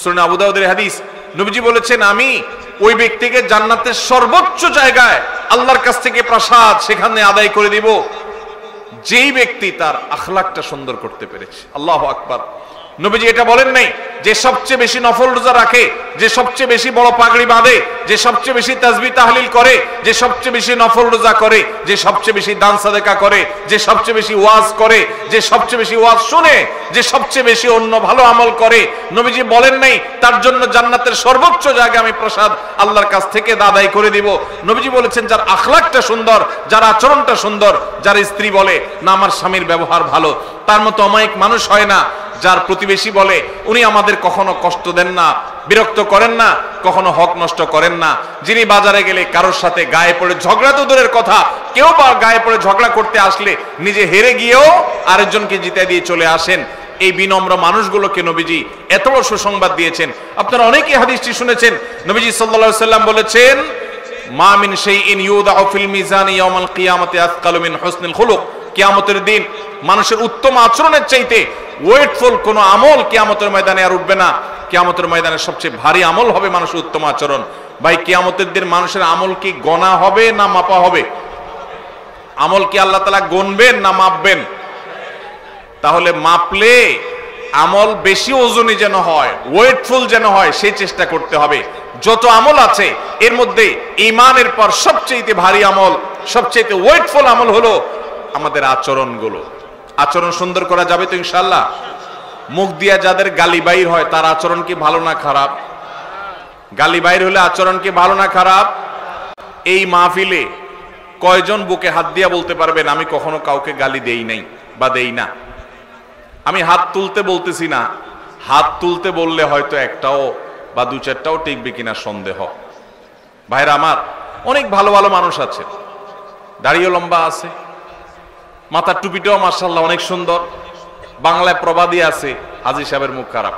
সুনান আবু দাউদের হাদিস, নবীজি বলেছেন আমি ওই ব্যক্তিকে জান্নাতের সর্বোচ্চ জায়গায় আল্লাহর কাছ থেকে প্রসাদ সেখানে আদায় করে দিব যেই ব্যক্তি তার আখলাকটা সুন্দর করতে পেরেছে। আল্লাহু আকবার। নবীজি এটা বলেন নাই যে সবচেয়ে বেশি নফল রোজা রাখে, যে সবচেয়ে বেশি বড় পাগড়ি বাঁধে, যে সবচেয়ে বেশি তাসবিহ তাহলিল করে, যে সবচেয়ে বেশি নফল রোজা করে, যে সবচেয়ে বেশি দান সাদেকা করে, যে সবচেয়ে বেশি ওয়াজ করে, যে সবচেয়ে বেশি ওয়াজ শুনে, যে সবচেয়ে বেশি অন্য ভালো আমল করে। নবীজি বলেন নাই তার জন্য জান্নাতের সর্বোচ্চ জায়গা আমি প্রসাদ আল্লাহর কাছ থেকে আদায় করে দিব। নবীজি বলেছেন যার আখলাকটা সুন্দর, যার আচরণটা সুন্দর, যার স্ত্রী বলে না আমার স্বামীর ব্যবহার ভালো, তার মতো অমায়িক মানুষ হয় না। যার প্রতিবেশী বলে উনি আমাদের কখনো কষ্ট দেন না, বিরক্ত করেন না, কখনো হক নষ্ট করেন না। যিনি বাজারে গেলে কারোর সাথে গায়ে পড়ে ঝগড়া তো দূরের কথা, কেউ বা গায়ে পড়ে ঝগড়া করতে আসলে নিজে হেরে গিয়েও আরেকজনকে জিতে দিয়ে চলে আসেন। এই বিনম্র মানুষগুলোকে নবীজি এত বড় সুসংবাদ দিয়েছেন। আপনারা অনেকেই হাদিসটি শুনেছেন। নবীজি সাল্লাল্লাহু আলাইহি সাল্লাম বলেছেন মা মিন শাইইন ইউদাউ ফিল মিজানি ইয়াউমাল কিয়ামাতি আসকালু মিন হুসনিল খুলুক। কিয়ামতের দিন মানুষের উত্তম আচরণের চাইতে ওয়েটফুল কোন আমল কিয়ামতের ময়দানে আর উঠবে না। কিয়ামতের ময়দানে সবচেয়ে ভারী আমল হবে মানুষের উত্তম আচরণ। ভাই কিয়ামতের দিন মানুষের আমল কি গণা হবে না মাপা হবে? আমল কি আল্লাহ তাআলা গণবেন না মাপবেন? তাহলে মাপলে আমল বেশি ওজনী যেন হয়, ওয়েটফুল যেন হয় সেই চেষ্টা করতে হবে। যত আমল আছে এর মধ্যে ঈমানের পর সবচেয়ে ভারী আমল, সবচেয়ে ওয়েটফুল আমল হলো আমাদের আচরণগুলো। আচরণ সুন্দর করা যাবে তো ইনশাআল্লাহ? মুখ দিয়া যাদের গালি বাইর হয় তার আচরণ কি ভালো না খারাপ? গালি বাইর হলে আচরণ কি ভালো না খারাপ? এই মাহফিলে কয়জন বুকে হাত দিয়া বলতে পারবেন আমি কখনো কাউকে গালি দেই নাই বা দেই না? আমি হাত তুলতে বলতেছি না, হাত তুলতে বললে হয়তো একটাও বা দু চারটাও টিকবে কিনা সন্দেহ। ভাইরা আমার, অনেক ভালো ভালো মানুষ আছে, দাড়িও লম্বা আছে, মাথার টুপিটাও মাশাআল্লাহ অনেক সুন্দর। বাংলায় প্রবাদী আছে হাজী সাহেবের মুখ খারাপ,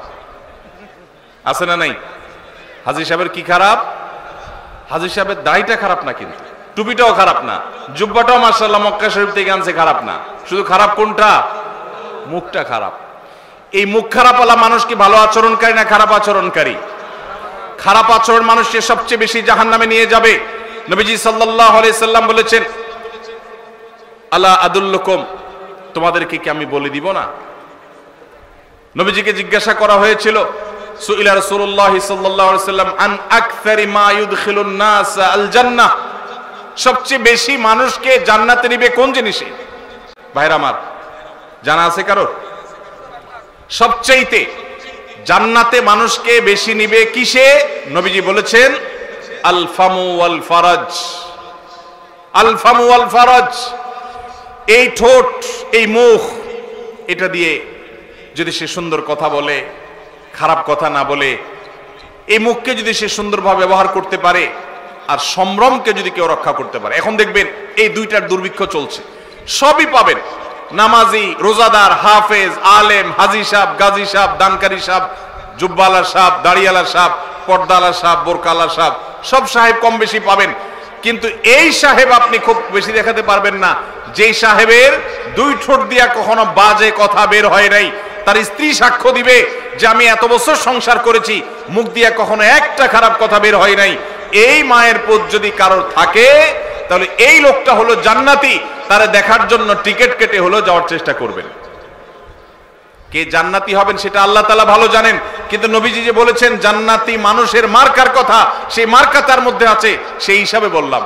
আছে না নাই? হাজী সাহেবের কি খারাপ? হাজী সাহেবের দাড়িটা খারাপ না, কিন্তু টুপিটাও খারাপ না, জুব্বাটাও মাশাআল্লাহ মক্কা শরীফ থেকে আনছে, খারাপ না। শুধু খারাপ কোনটা? মুখটা খারাপ। এই মুখ খারাপ ওয়ালা মানুষ কি ভালো আচরণকারী না খারাপ আচরণকারী? খারাপ আচরণ মানুষকে সবচেয়ে বেশি জাহান্নামে নিয়ে যাবে। নবীজি সাল্লাল্লাহু আলাইহি সাল্লাম বলেছেন আলা আদুল্লুকুম, তোমাদেরকে কি আমি বলে দিব না? নবীজিকে জিজ্ঞাসা করা হয়েছিল সুইলা রাসূলুল্লাহ সাল্লাল্লাহু আলাইহি সাল্লাম আন আকসারি মা ইউদখিলুন নাস আল জান্নাহ, সবচেয়ে বেশি মানুষকে জান্নাতে নিবে কোন জিনিসে? ভাইরা আমার, জানা আছে কারোর? সবচেয়ে জান্নাতে মানুষকে বেশি নিবে কিসে? নবীজি বলেছেন আল ফামু ওয়াল ফারাজ। আল ফামু ওয়াল ফারাজ, এই ঠোঁট, এই মুখ, এটা দিয়ে যদি সে সুন্দর কথা বলে, খারাপ কথা না বলে, এই মুখকে যদি সে সুন্দরভাবে ব্যবহার করতে পারে, আর সম্ভ্রমকে যদি কেউ রক্ষা করতে পারে। এখন দেখবেন এই দুইটার দুর্ভিক্ষ চলছে, সবই পাবেন, নামাজি, রোজাদার, হাফেজ, আলেম, হাজি সাহেব, গাজী সাহেব, দানকারী সাহেব, জুব্বালা সাহেব, দাড়িয়ালা সাহেব, পর্দালা সাহেব, বোরকালা সাহেব, সব সাহেব কম বেশি পাবেন। কিন্তু এই সাহেব আপনি খুব বেশি দেখাতে পারবেন না যেই সাহেবের দুই ঠোঁট দিয়া কখনো বাজে কথা বের হয় নাই। তার স্ত্রী সাক্ষ্য দিবে যে আমি এত বছর সংসার করেছি, মুখ দিয়া কখনো একটা খারাপ কথা বের হয় নাই। এই মায়ের পুত যদি কারোর থাকে তাহলে এই লোকটা হলো জান্নাতি। তারে দেখার জন্য টিকিট কেটে হলো যাওয়ার চেষ্টা করবেন। কে জান্নাতি হবেন সেটা আল্লাহ তাআলা ভালো জানেন, কিন্তু নবীজি যে বলেছেন জান্নাতি মানুষের মার্কার কথা, সেই মার্কা তার মধ্যে আছে, সেই হিসাবে বললাম।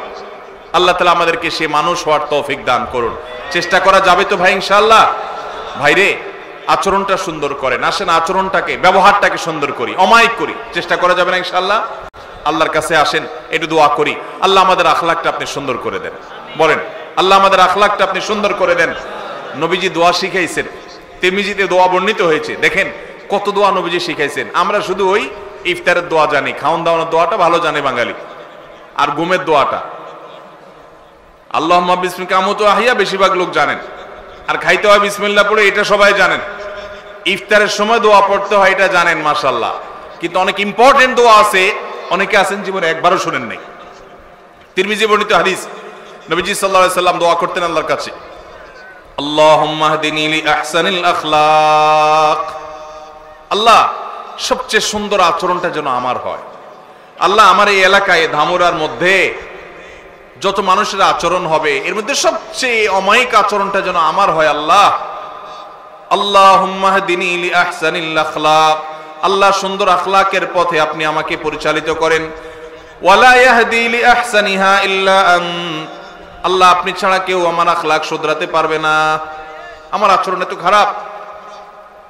আল্লাহ তাআলা আমাদেরকে সে মানুষ হওয়ার তৌফিক দান করুন। চেষ্টা করা যাবে তো ভাই ইনশাআল্লাহ? ভাইরে, আচরণটা সুন্দর করেন, আসেন আচরণটাকে, ব্যবহারটাকে সুন্দর করি, অমায়িক করি। চেষ্টা করা যাবে না ইনশাআল্লাহ? আল্লাহর কাছে আসেন, একটু দোয়া করি, আল্লাহ আমাদের আখলাকটা আপনি সুন্দর করে দেন। বলেন আল্লাহ আমাদের আখলাকটা আপনি সুন্দর করে দেন। নবীজি দোয়া শিখাইছেন, তিরমিজিতে দোয়া বর্ণিত হয়েছে। দেখেন কত দোয়া নবীজি শিখাইছেন। আমরা শুধু ওই ইফতারের দোয়া জানি, খাওয়ান দাওয়ানোর দোয়াটা ভালো জানে বাঙালি, আর ঘুমের দোয়াটা আল্লাহুম্মা বিসমিকা আমুতু আহিয়া বেশিরভাগ লোক জানেন, আর খাইতে হয় বিসমিল্লাহ পড়ে, এটা সবাই জানেন। ইফতারের সময় দোয়া পড়তে হয়, এটা জানেন মাশাআল্লাহ। কিন্তু অনেক ইম্পর্টেন্ট দোয়া আছে, অনেকে আছেন জীবনে একবারও শুনেন নাই। তিরমিজি বর্ণিত হাদিস, নবীজি সাল্লাল্লাহু আলাইহি সাল্লাম দোয়া করতেন আল্লাহর কাছে, আল্লাহুম্মা হদিনি লি আহসানিল আখলাক, আল্লাহ সবচেয়ে সুন্দর আচরণটা যেন আমার হয়। আল্লাহ আমার এই এলাকায় ধামুরার মধ্যে যত মানুষের আচরণ হবে এর মধ্যে সবচেয়ে অমায়িক আচরণটা যেন আমার হয়। আল্লাহ আল্লাহুম্মা হদিনি লি আহসানিল আখলাক, আল্লাহ সুন্দর আখলাকের পথে আপনি আমাকে পরিচালিত করেন। ওয়ালা ইয়াহদি লি আহসানিহা ইল্লা আন্ত, আল্লাহ আপনি ছাড়া কেউ আমার আখলাক শুধরাতে পারবে না। আমার আচরণ এত খারাপ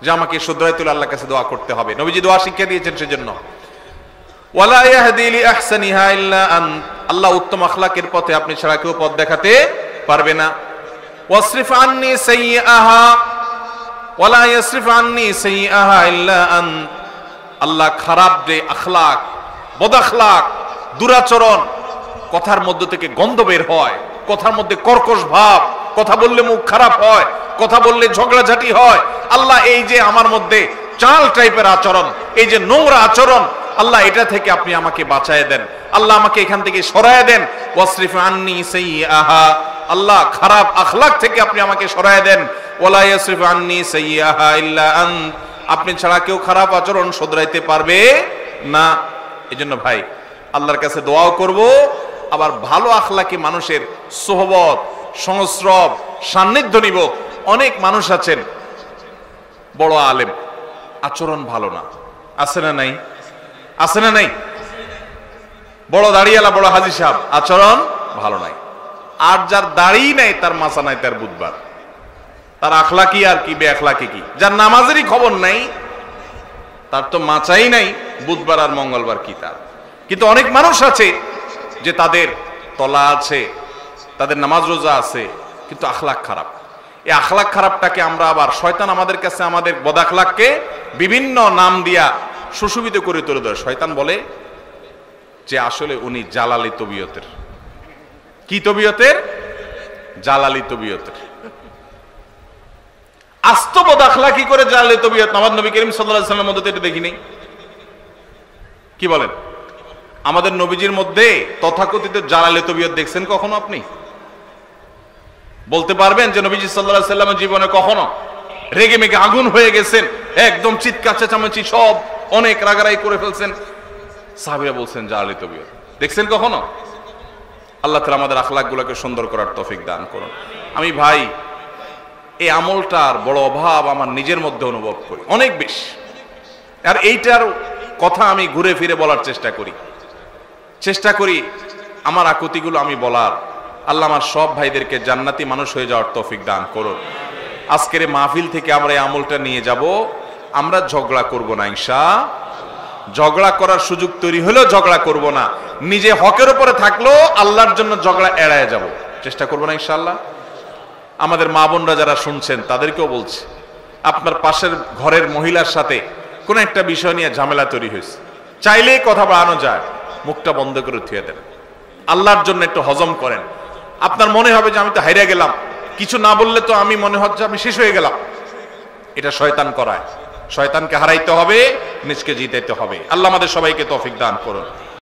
যে আমাকে শুধরাইতে হলে আল্লাহর কাছে দোয়া করতে হবে। নবীজি দোয়া শিক্ষা দিয়েছেন সেজন্য। ওয়ালা ইয়াহদি লি আহসানিহা ইল্লা আন্ত, আল্লাহ উত্তম আখলাকের পথে আপনি ছাড়া কেউ পথ দেখাতে পারবে না। ওয়াসরিফ আন্নি সাইয়্যাহা ওয়ালা ইয়াসরিফ আন্নি সাইয়্যাহা ইল্লা আন্ত, আল্লাহ খারাপ যে আখলাক, বদ আখলাক, দুরাচরণ, কথার মধ্য থেকে গন্ধ বের হয়, কথার মধ্যে কর্কশ ভাব, কথা বললে মুখ খারাপ হয়, কথা বললে ঝগড়াঝাটি হয়, আল্লাহ এই যে আমার মধ্যে চাল টাইপের আচরণ, এই যে নোংরা আচরণ, আল্লাহ এটা থেকে আপনি আমাকে বাঁচায় দেন, আল্লাহ আমাকে এখান থেকে সরায় দেন। ওয়াসরিফ আন্নি সাইয়্যাহা, আল্লাহ খারাপ আখলাক থেকে আপনি আমাকে সরায় দেন। ওয়ালা ইয়াসরিফ আন্নি সাইয়্যাহা ইল্লা আন্ত, আপনি ছাড়া কেউ খারাপ আচরণ শুধরাইতে পারবে না। এজন্য ভাই আল্লাহর কাছে দোয়াও করব, আবার ভালো আখলাকি মানুষের সোহবত, সংস্রব, সান্নিধ্য নিব। অনেক মানুষ আছেন বড় আলেম, আচরণ ভালো না, আছে না নাই? আছে না নাই? বড় দাড়িওয়ালা, বড় হাজী সাহেব, আচরণ ভালো নাই। আর যার দাড়ি নাই তার মাথা নাই, তার বুধবার, তার আখলাকি আর কি বে আখলাকি কি। যার নামাজেরই খবর নাই তার তো মাচাই নাই, বুধবার আর মঙ্গলবার কি তার। কিন্তু অনেক মানুষ আছে যে তাদের তলা আছে, তাদের নামাজ রোজা আছে, কিন্তু আখলাক খারাপ। এই আখলাক খারাপটাকে আমরা আবার শয়তান আমাদের কাছে আমাদের বদাখলাককে বিভিন্ন নাম দিয়া সুশোভিত করে তুলে ধরে। শয়তান বলে যে আসলে উনি জালালি তবিয়তের। কি তবিয়তের? জালালি তবিয়তের। আস্ত বদাখলাকি করে জালালি তবিয়ত আমার নবী করিম সাল্লাল্লাহু আলাইহি ওয়াসাল্লামের মধ্যে এটা দেখিনি। কি বলেন? আমাদের নবীজির মধ্যে তথাকথিত জালালি তবিয়ত দেখছেন কখনো আপনি? বলতে পারবেন যে নবীজি সাল্লাল্লাহু আলাইহি ওয়াসাল্লামের জীবনে কখনো রেগে মেগে আগুন হয়ে গেছেন, একদম চিৎকার চেঁচামেচি সব অনেক রাগারাগি করে ফেলছেন? সাহাবীরা বলছেন জালালি তবিয়ত। দেখছেন কখনো? আল্লাহ তাআলা আমাদের আখলাকগুলোকে সুন্দর করার তৌফিক দান করুন। আমি ভাই এই আমলটার বড় অভাব আমার নিজের মধ্যে অনুভব করি অনেক বেশি, আর এইটার কথা আমি ঘুরে ফিরে বলার চেষ্টা করি আমার আকুতিগুলো আমি বলার। আল্লাহ আমার সব ভাইদেরকে জান্নাতি মানুষ হয়ে যাওয়ার তৌফিক দান করুন। আজকের মাহফিল থেকে আমরা এই আমলটা নিয়ে যাব, আমরা ঝগড়া করব না ইনশাআল্লাহ। ঝগড়া করার সুযোগ তৈরি হলেও ঝগড়া করব না, নিজে হকের উপরে থাকলেও আল্লাহর জন্য ঝগড়া এড়ায় যাব, চেষ্টা করব না ইনশাআল্লাহ। আমাদের মা বোনরা যারা শুনছেন তাদেরকেও বলছি, আপনার পাশের ঘরের মহিলার সাথে কোন একটা বিষয় নিয়ে ঝামেলা তৈরি হয়েছে, চাইলেই কথা বাড়ানো যায়, মুখটা বন্ধ করে থুয়ে দেন, আল্লাহর জন্য একটু হজম করেন। আপনার মনে হবে যে আমি তো হারিয়ে গেলাম, কিছু না বললে তো আমি মনে হচ্ছে আমি শেষ হয়ে গেলাম। এটা শয়তান করায়। শয়তানকে হারাইতে হবে, নিজকে জিতাইতে হবে। আল্লাহ আমাদের সবাইকে তৌফিক দান করুন।